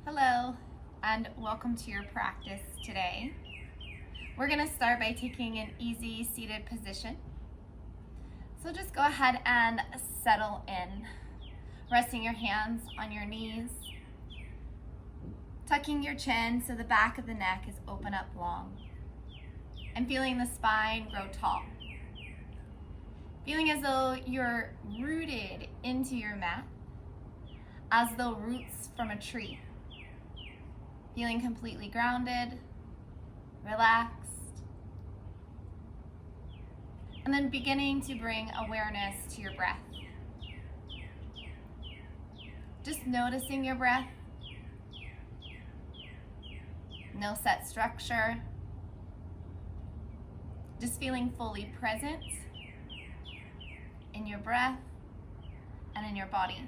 Hello, and welcome to your practice today. We're going to start by taking an easy seated position. So just go ahead and settle in, resting your hands on your knees, tucking your chin so the back of the neck is open up long, and feeling the spine grow tall. Feeling as though you're rooted into your mat, as though roots from a tree. Feeling completely grounded, relaxed, and then beginning to bring awareness to your breath. Just noticing your breath. No set structure. Just feeling fully present in your breath and in your body.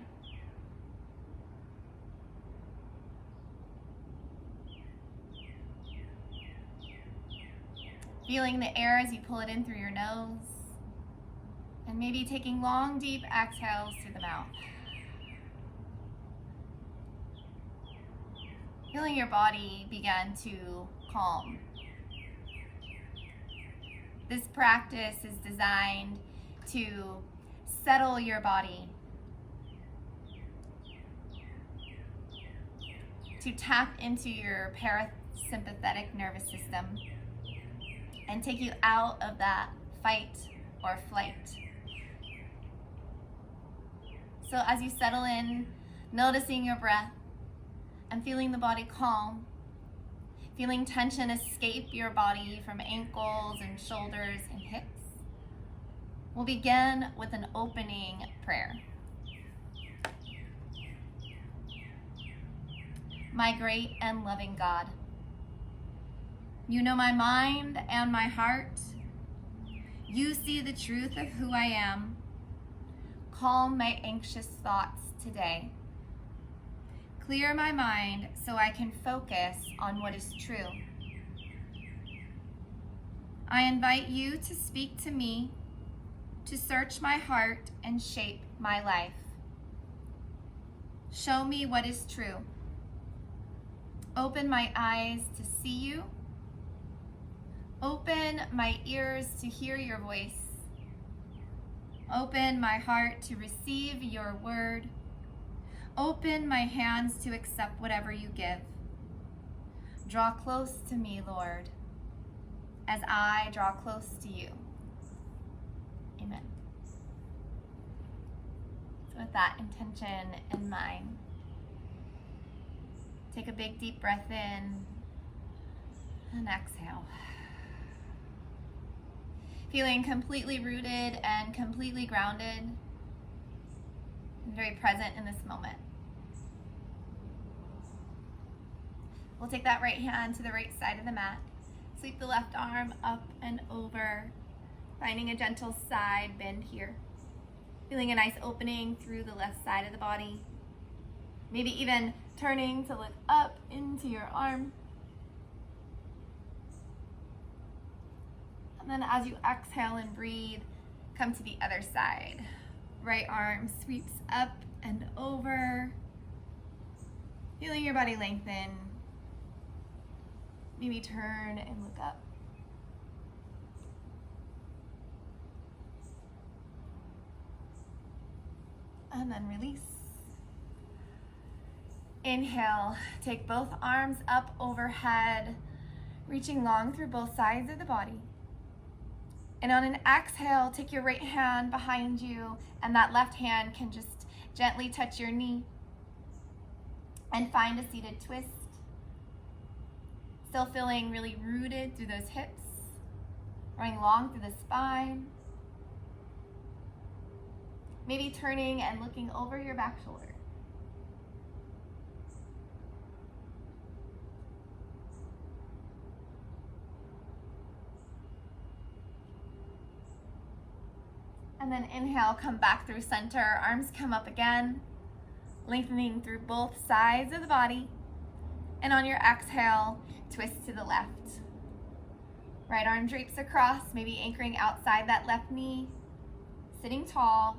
Feeling the air as you pull it in through your nose, and maybe taking long, deep exhales through the mouth. Feeling your body begin to calm. This practice is designed to settle your body, to tap into your parasympathetic nervous system, and take you out of that fight or flight. So as you settle in, noticing your breath and feeling the body calm, feeling tension escape your body from ankles and shoulders and hips, we'll begin with an opening prayer. My great and loving God, you know my mind and my heart. You see the truth of who I am. Calm my anxious thoughts today. Clear my mind so I can focus on what is true. I invite you to speak to me, to search my heart and shape my life. Show me what is true. Open my eyes to see you. Open my ears to hear your voice. Open my heart to receive your word. Open my hands to accept whatever you give. Draw close to me, Lord, as I draw close to you. Amen. So with that intention in mind, take a big deep breath in and exhale. Feeling completely rooted and completely grounded and very present in this moment. We'll take that right hand to the right side of the mat. Sweep the left arm up and over, finding a gentle side bend here. Feeling a nice opening through the left side of the body. Maybe even turning to look up into your arm. And then as you exhale and breathe, come to the other side. Right arm sweeps up and over. Feeling your body lengthen. Maybe turn and look up. And then release. Inhale, take both arms up overhead, reaching long through both sides of the body. And on an exhale, take your right hand behind you, and that left hand can just gently touch your knee. And find a seated twist. Still feeling really rooted through those hips, running long through the spine. Maybe turning and looking over your back shoulder. And then inhale, come back through center, arms come up again, lengthening through both sides of the body. And on your exhale, twist to the left. Right arm drapes across, maybe anchoring outside that left knee, sitting tall,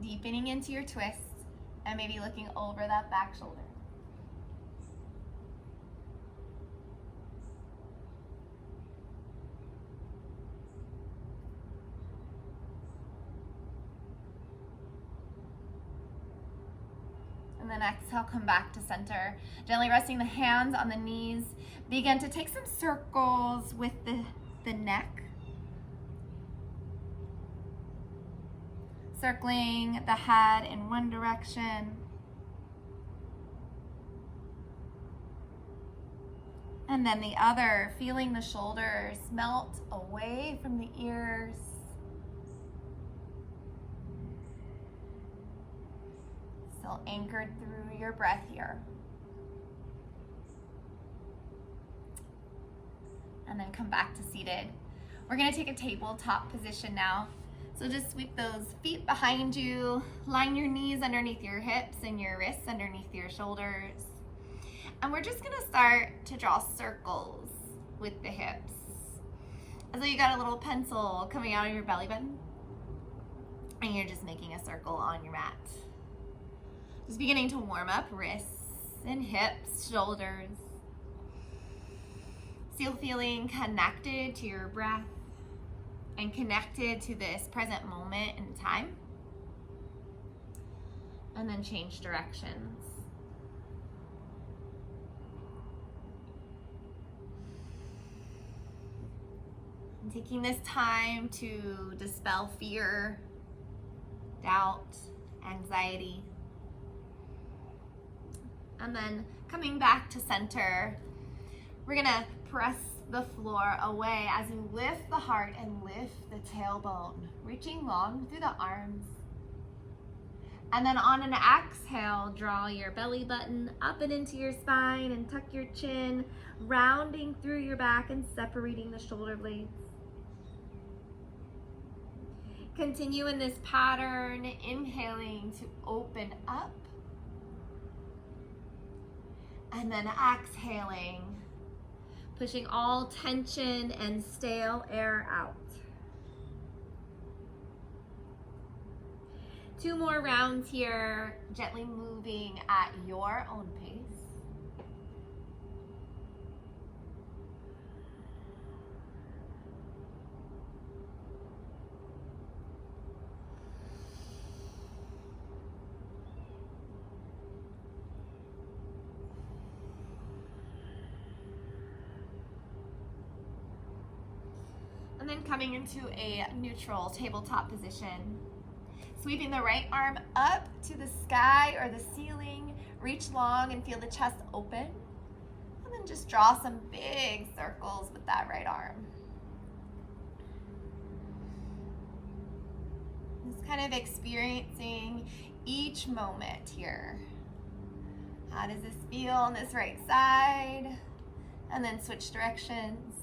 deepening into your twist, and maybe looking over that back shoulder. And then exhale, come back to center. Gently resting the hands on the knees. Begin to take some circles with the neck. Circling the head in one direction. And then the other, feeling the shoulders melt away from the ears. Still anchored through your breath here. And then come back to seated. We're gonna take a tabletop position now. So just sweep those feet behind you, line your knees underneath your hips and your wrists underneath your shoulders. And we're just gonna start to draw circles with the hips. As though you got a little pencil coming out of your belly button and you're just making a circle on your mat. Just beginning to warm up wrists and hips, shoulders. Still feeling connected to your breath and connected to this present moment in time. And then change directions. And taking this time to dispel fear, doubt, anxiety. And then coming back to center, we're gonna press the floor away as you lift the heart and lift the tailbone, reaching long through the arms. And then on an exhale, draw your belly button up and into your spine and tuck your chin, rounding through your back and separating the shoulder blades. Continue in this pattern, inhaling to open up. And then exhaling, pushing all tension and stale air out. 2 more rounds here, gently moving at your own pace. And then coming into a neutral tabletop position. Sweeping the right arm up to the sky or the ceiling. Reach long and feel the chest open. And then just draw some big circles with that right arm. Just kind of experiencing each moment here. How does this feel on this right side? And then switch directions.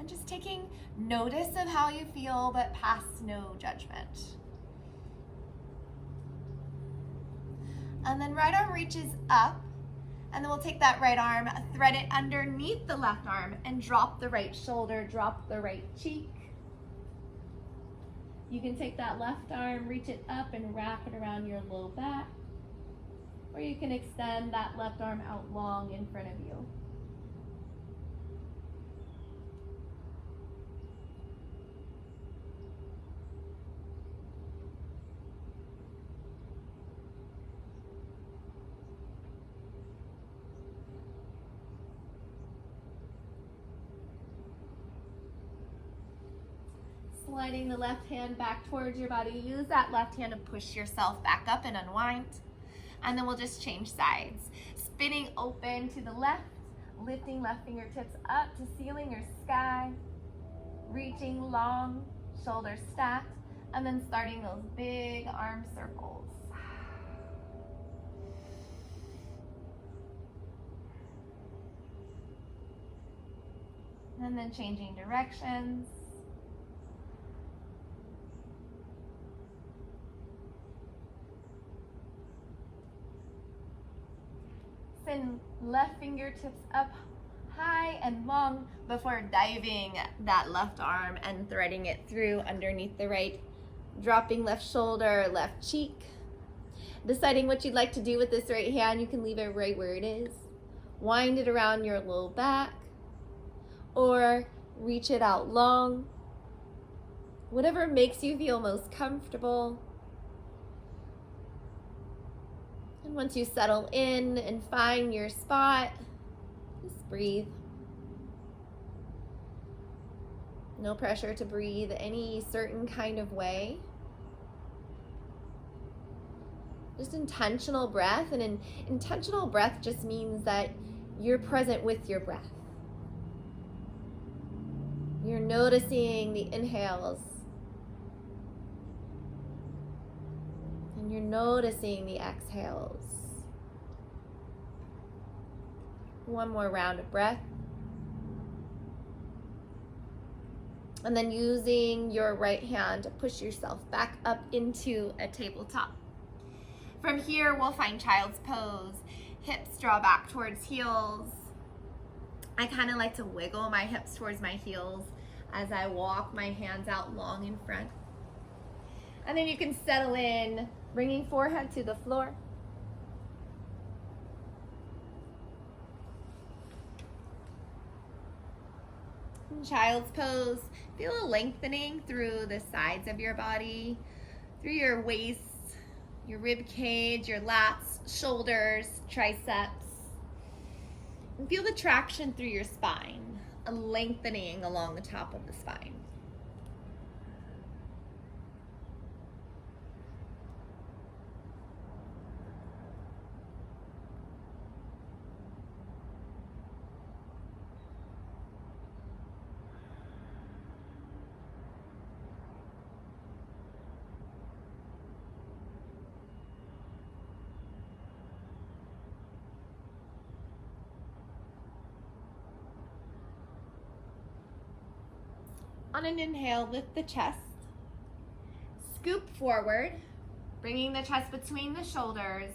And just taking notice of how you feel, but pass no judgment. And then right arm reaches up, and then we'll take that right arm, thread it underneath the left arm, and drop the right shoulder, drop the right cheek. You can take that left arm, reach it up, and wrap it around your low back. Or you can extend that left arm out long in front of you. Sliding the left hand back towards your body. Use that left hand to push yourself back up and unwind. And then we'll just change sides. Spinning open to the left, lifting left fingertips up to ceiling or sky. Reaching long, shoulders stacked, and then starting those big arm circles. And then changing directions. Send left fingertips up high and long before diving that left arm and threading it through underneath the right. Dropping left shoulder, left cheek. Deciding what you'd like to do with this right hand, you can leave it right where it is. Wind it around your low back or reach it out long. Whatever makes you feel most comfortable. And once you settle in and find your spot, just breathe. No pressure to breathe any certain kind of way. Just intentional breath, and an intentional breath just means that you're present with your breath. You're noticing the inhales, and you're noticing the exhales. One more round of breath. And then using your right hand to push yourself back up into a tabletop. From here, we'll find child's pose. Hips draw back towards heels. I kind of like to wiggle my hips towards my heels as I walk my hands out long in front. And then you can settle in, bringing forehead to the floor. In child's pose, feel a lengthening through the sides of your body, through your waist, your rib cage, your lats, shoulders, triceps. And feel the traction through your spine, a lengthening along the top of the spine. On an inhale, lift the chest, scoop forward, bringing the chest between the shoulders,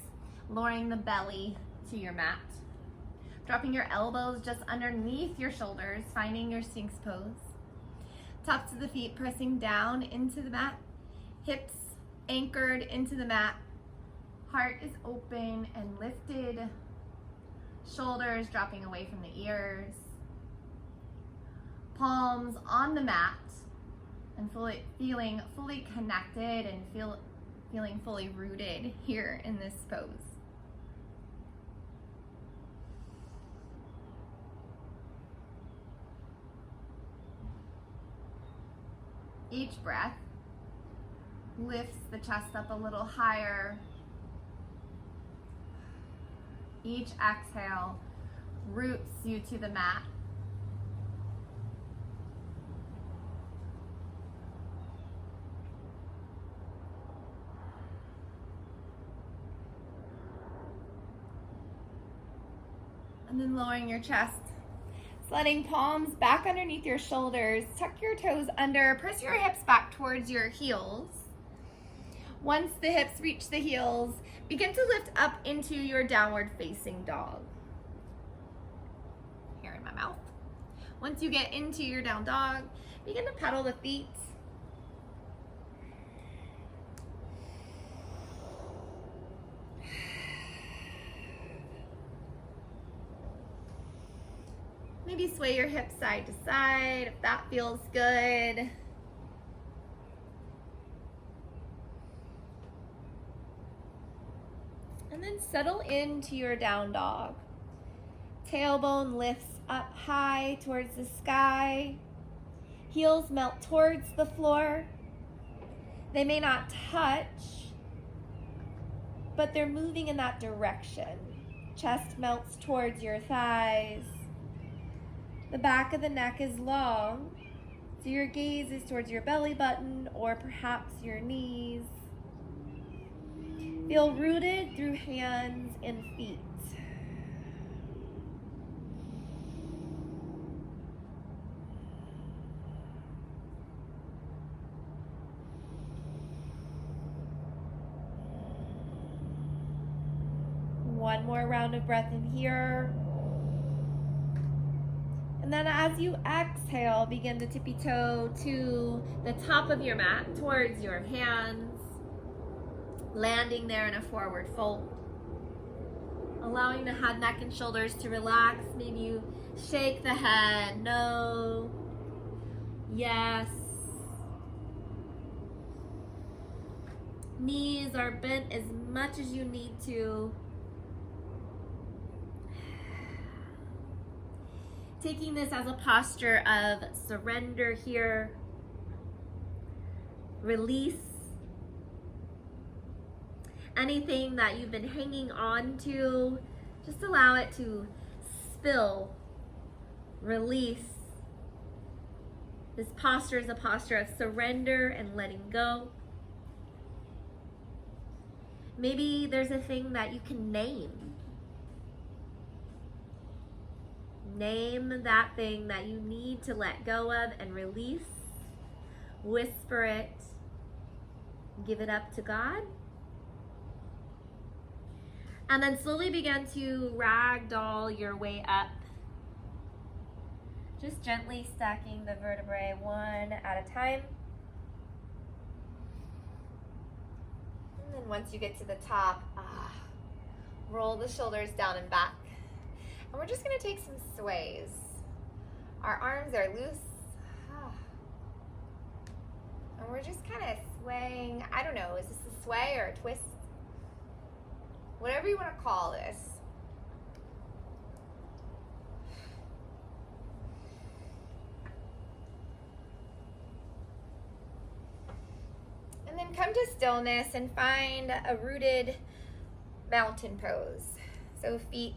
lowering the belly to your mat. Dropping your elbows just underneath your shoulders, finding your Sphinx pose. Tops of the feet pressing down into the mat, hips anchored into the mat. Heart is open and lifted, shoulders dropping away from the ears. Palms on the mat, and feeling fully connected and feeling fully rooted here in this pose. Each breath lifts the chest up a little higher. Each exhale roots you to the mat. And then lowering your chest, sliding palms back underneath your shoulders, tuck your toes under, press your hips back towards your heels. Once the hips reach the heels, begin to lift up into your downward facing dog. Hair in my mouth. Once you get into your down dog, begin to pedal the feet. Maybe sway your hips side to side if that feels good. And then settle into your down dog. Tailbone lifts up high towards the sky. Heels melt towards the floor. They may not touch, but they're moving in that direction. Chest melts towards your thighs. The back of the neck is long, so your gaze is towards your belly button or perhaps your knees. Feel rooted through hands and feet. One more round of breath in here. And then as you exhale, begin to tippy toe to the top of your mat towards your hands, landing there in a forward fold. Allowing the head, neck, and shoulders to relax. Maybe you shake the head, no, yes. Knees are bent as much as you need to. Taking this as a posture of surrender here. Release anything that you've been hanging on to. Just allow it to spill. Release. This posture is a posture of surrender and letting go. Maybe there's a thing that you can name. Name that thing that you need to let go of and release. Whisper it. Give it up to God. And then slowly begin to ragdoll your way up. Just gently stacking the vertebrae one at a time. And then once you get to the top, roll the shoulders down and back. And we're just going to take some sways. Our arms are loose. And we're just kind of swaying. I don't know, is this a sway or a twist? Whatever you want to call this. And then come to stillness and find a rooted mountain pose. So feet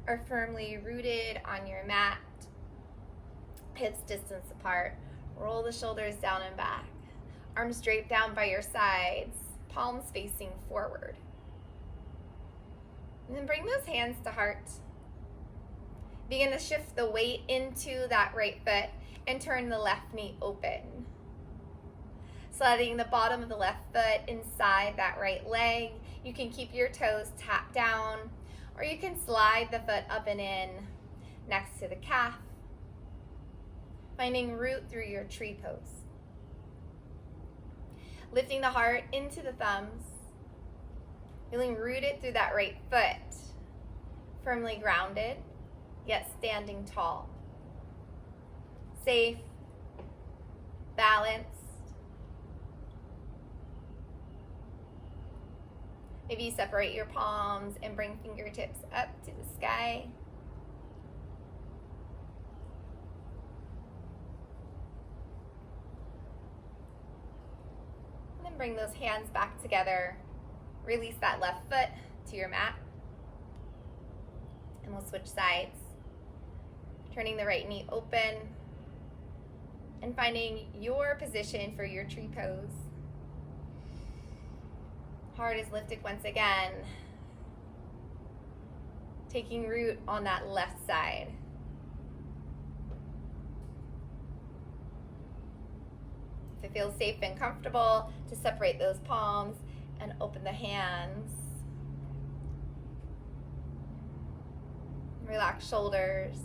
are firmly rooted on your mat, hips distance apart. Roll the shoulders down and back. Arms draped down by your sides, palms facing forward. And then bring those hands to heart. Begin to shift the weight into that right foot and turn the left knee open. Sliding the bottom of the left foot inside that right leg. You can keep your toes tapped down, or you can slide the foot up and in next to the calf, finding root through your tree pose. Lifting the heart into the thumbs, feeling rooted through that right foot, firmly grounded, yet standing tall. Safe, balanced. Maybe you separate your palms and bring fingertips up to the sky. And then bring those hands back together. Release that left foot to your mat. And we'll switch sides. Turning the right knee open and finding your position for your tree pose. Heart is lifted once again. Taking root on that left side. If it feels safe and comfortable, to separate those palms and open the hands. Relax shoulders.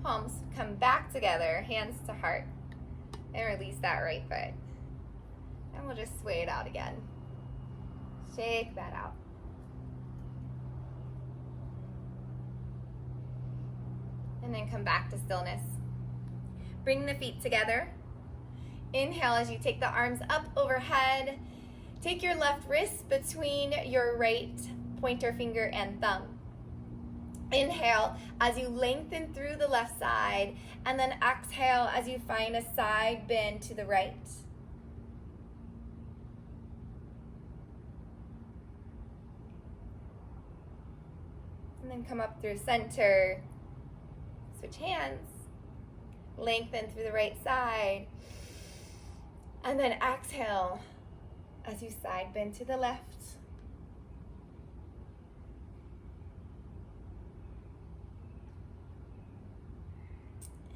Palms come back together, hands to heart, and release that right foot. And we'll just sway it out again. Shake that out. And then come back to stillness. Bring the feet together. Inhale as you take the arms up overhead. Take your left wrist between your right pointer finger and thumb. Inhale as you lengthen through the left side, and then exhale as you find a side bend to the right. And then come up through center. Switch hands. Lengthen through the right side. And then exhale as you side bend to the left.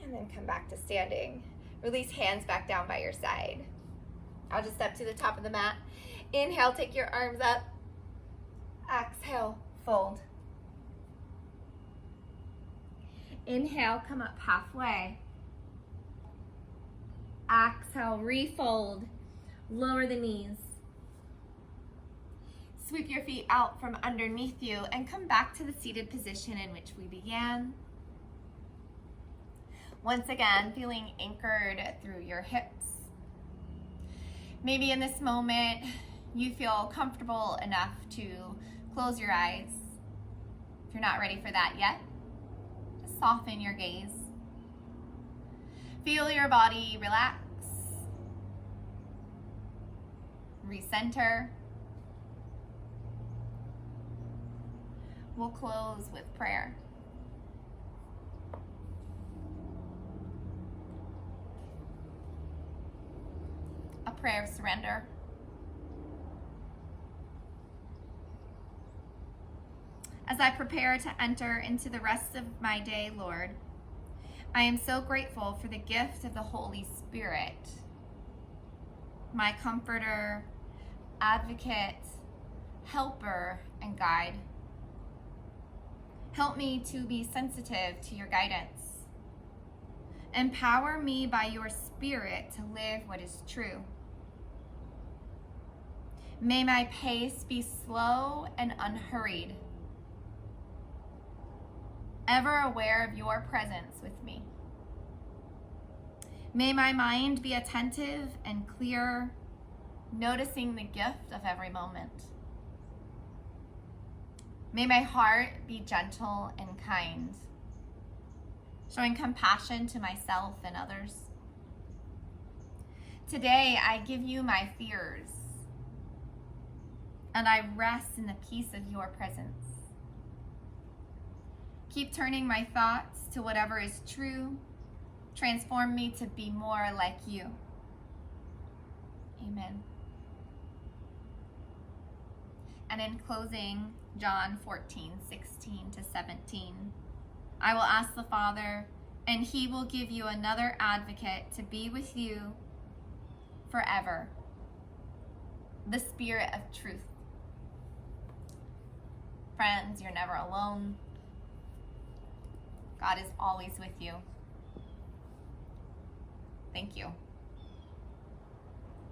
And then come back to standing. Release hands back down by your side. I'll just step to the top of the mat. Inhale, take your arms up. Exhale, fold. Inhale, come up halfway. Exhale, refold. Lower the knees. Sweep your feet out from underneath you and come back to the seated position in which we began. Once again, feeling anchored through your hips. Maybe in this moment, you feel comfortable enough to close your eyes. If you're not ready for that yet, just soften your gaze. Feel your body relax. Recenter. We'll close with prayer. A prayer of surrender. As I prepare to enter into the rest of my day, Lord, I am so grateful for the gift of the Holy Spirit, my comforter, advocate, helper, and guide. Help me to be sensitive to your guidance. Empower me by your Spirit to live what is true. May my pace be slow and unhurried, ever aware of your presence with me. May my mind be attentive and clear, noticing the gift of every moment. May my heart be gentle and kind, showing compassion to myself and others. Today, I give you my fears, and I rest in the peace of your presence. Keep turning my thoughts to whatever is true. Transform me to be more like you. Amen. And in closing, John 14:16-17. I will ask the Father, and he will give you another advocate to be with you forever, the Spirit of truth. Friends, you're never alone. God is always with you. Thank you.